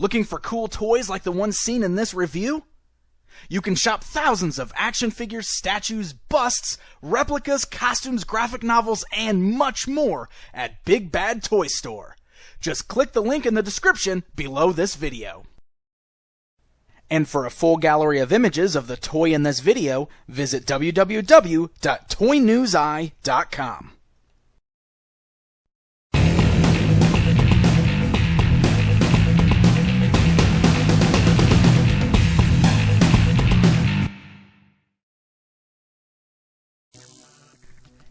Looking for cool toys like the ones seen in this review? You can shop thousands of action figures, statues, busts, replicas, costumes, graphic novels, and much more at Big Bad Toy Store. Just click the link in the description below this video. And for a full gallery of images of the toy in this video, visit www.toynewseye.com.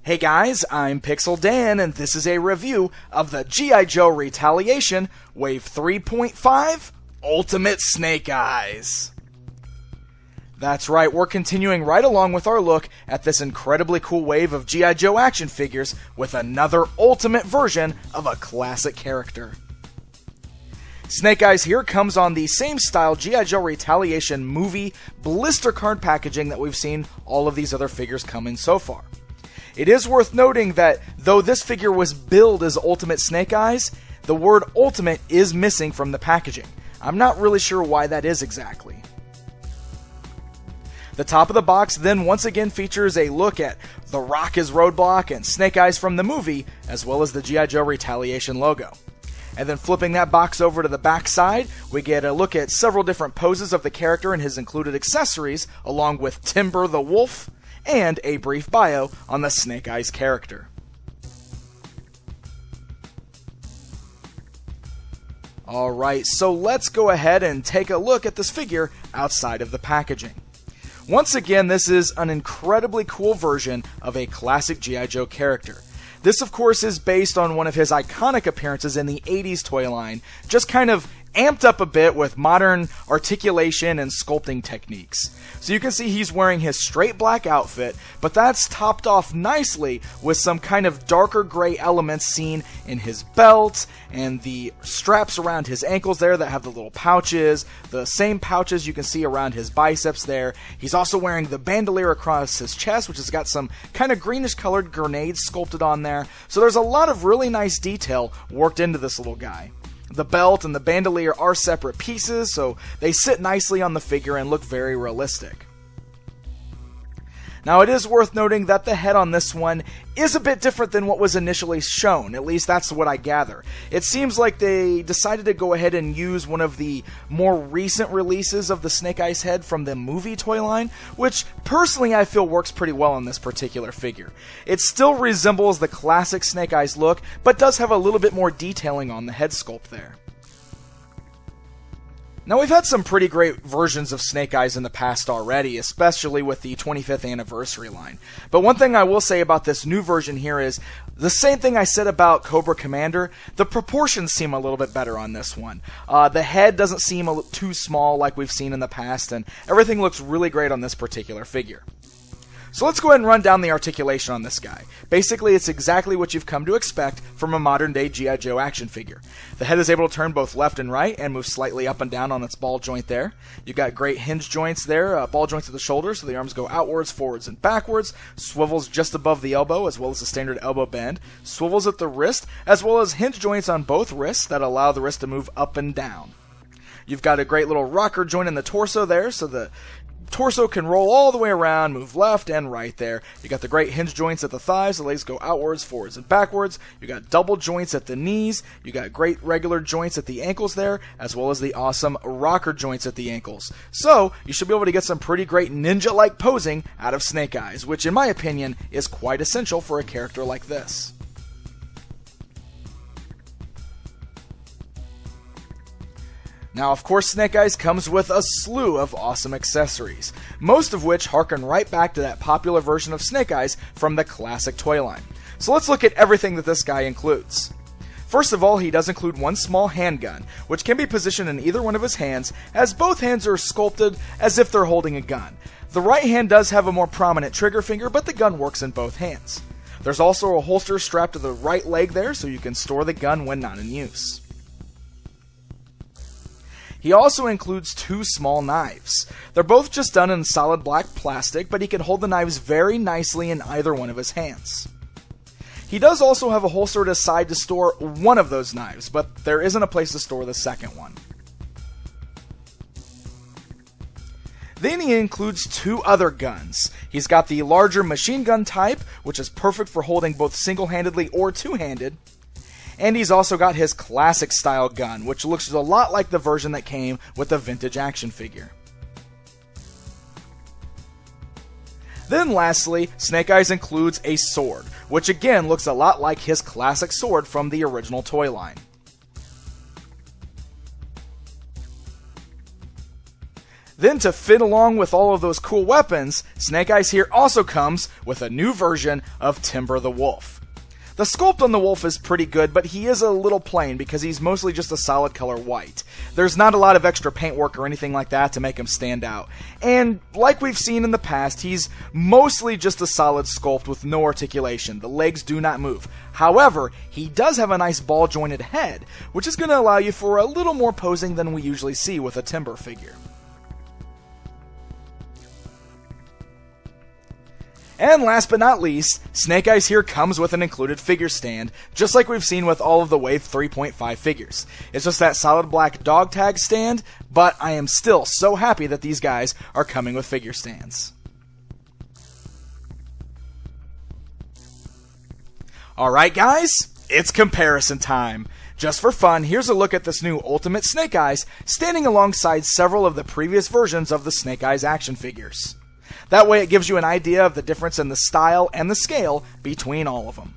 Hey guys, I'm Pixel Dan, and this is a review of the G.I. Joe Retaliation Wave 3.5 Ultimate Snake Eyes. That's right, we're continuing right along with our look at this incredibly cool wave of G.I. Joe action figures with another ultimate version of a classic character. Snake Eyes here comes on the same style G.I. Joe Retaliation movie blister card packaging that we've seen all of these other figures come in so far. It is worth noting that though this figure was billed as Ultimate Snake Eyes, the word Ultimate is missing from the packaging. I'm not really sure why that is exactly. The top of the box then once again features a look at The Rock as Roadblock and Snake Eyes from the movie, as well as the G.I. Joe Retaliation logo. And then flipping that box over to the back side, we get a look at several different poses of the character and his included accessories, along with Timber the Wolf, and a brief bio on the Snake Eyes character. Alright, so let's go ahead and take a look at this figure outside of the packaging. Once again, this is an incredibly cool version of a classic G.I. Joe character. This, of course, is based on one of his iconic appearances in the 80s toy line, just kind of amped up a bit with modern articulation and sculpting techniques. So you can see he's wearing his straight black outfit, but that's topped off nicely with some kind of darker gray elements seen in his belt and the straps around his ankles there that have the little pouches, the same pouches you can see around his biceps there. He's also wearing the bandolier across his chest, which has got some kind of greenish colored grenades sculpted on there. So there's a lot of really nice detail worked into this little guy. The belt and the bandolier are separate pieces, so they sit nicely on the figure and look very realistic. Now, it is worth noting that the head on this one is a bit different than what was initially shown, at least that's what I gather. It seems like they decided to go ahead and use one of the more recent releases of the Snake Eyes head from the movie toy line, which personally I feel works pretty well on this particular figure. It still resembles the classic Snake Eyes look, but does have a little bit more detailing on the head sculpt there. Now, we've had some pretty great versions of Snake Eyes in the past already, especially with the 25th anniversary line. But one thing I will say about this new version here is the same thing I said about Cobra Commander. The proportions seem a little bit better on this one. The head doesn't seem too small like we've seen in the past, and everything looks really great on this particular figure. So let's go ahead and run down the articulation on this guy. Basically, it's exactly what you've come to expect from a modern-day G.I. Joe action figure. The head is able to turn both left and right and move slightly up and down on its ball joint there. You've got great hinge joints there, ball joints at the shoulder, so the arms go outwards, forwards, and backwards. Swivels just above the elbow, as well as the standard elbow bend. Swivels at the wrist, as well as hinge joints on both wrists that allow the wrist to move up and down. You've got a great little rocker joint in the torso there, so the torso can roll all the way around, move left and right there. You got the great hinge joints at the thighs, the legs go outwards, forwards, and backwards. You got double joints at the knees. You got great regular joints at the ankles there, as well as the awesome rocker joints at the ankles. So, you should be able to get some pretty great ninja-like posing out of Snake Eyes, which in my opinion is quite essential for a character like this. Now, of course, Snake Eyes comes with a slew of awesome accessories, most of which harken right back to that popular version of Snake Eyes from the classic toy line. So let's look at everything that this guy includes. First of all, he does include one small handgun, which can be positioned in either one of his hands, as both hands are sculpted as if they're holding a gun. The right hand does have a more prominent trigger finger, but the gun works in both hands. There's also a holster strapped to the right leg there, so you can store the gun when not in use. He also includes two small knives. They're both just done in solid black plastic, but he can hold the knives very nicely in either one of his hands. He does also have a holster at his side to store one of those knives, but there isn't a place to store the second one. Then he includes 2 other guns. He's got the larger machine gun type, which is perfect for holding both single-handedly or two-handed. And he's also got his classic style gun, which looks a lot like the version that came with the vintage action figure. Then lastly, Snake Eyes includes a sword, which again looks a lot like his classic sword from the original toy line. Then to fit along with all of those cool weapons, Snake Eyes here also comes with a new version of Timber the Wolf. The sculpt on the wolf is pretty good, but he is a little plain because he's mostly just a solid color white. There's not a lot of extra paintwork or anything like that to make him stand out. And like we've seen in the past, he's mostly just a solid sculpt with no articulation. The legs do not move. However, he does have a nice ball jointed head, which is going to allow you for a little more posing than we usually see with a Timber figure. And last but not least, Snake Eyes here comes with an included figure stand, just like we've seen with all of the Wave 3.5 figures. It's just that solid black dog tag stand, but I am still so happy that these guys are coming with figure stands. Alright guys, it's comparison time. Just for fun, here's a look at this new Ultimate Snake Eyes standing alongside several of the previous versions of the Snake Eyes action figures. That way it gives you an idea of the difference in the style and the scale between all of them.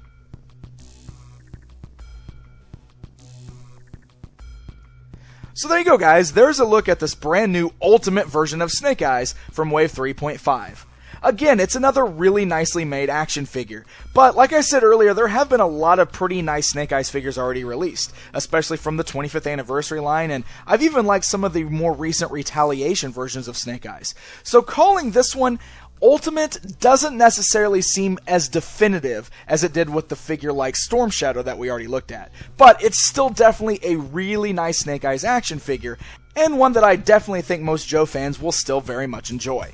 So there you go guys, there's a look at this brand new Ultimate version of Snake Eyes from Wave 3.5. Again, it's another really nicely made action figure, but like I said earlier, there have been a lot of pretty nice Snake Eyes figures already released, especially from the 25th anniversary line, and I've even liked some of the more recent Retaliation versions of Snake Eyes. So calling this one Ultimate doesn't necessarily seem as definitive as it did with the figure like Storm Shadow that we already looked at, but it's still definitely a really nice Snake Eyes action figure, and one that I definitely think most Joe fans will still very much enjoy.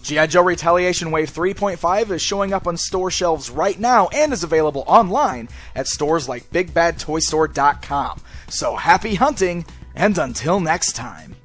G.I. Joe Retaliation Wave 3.5 is showing up on store shelves right now and is available online at stores like BigBadToyStore.com. So happy hunting, and until next time.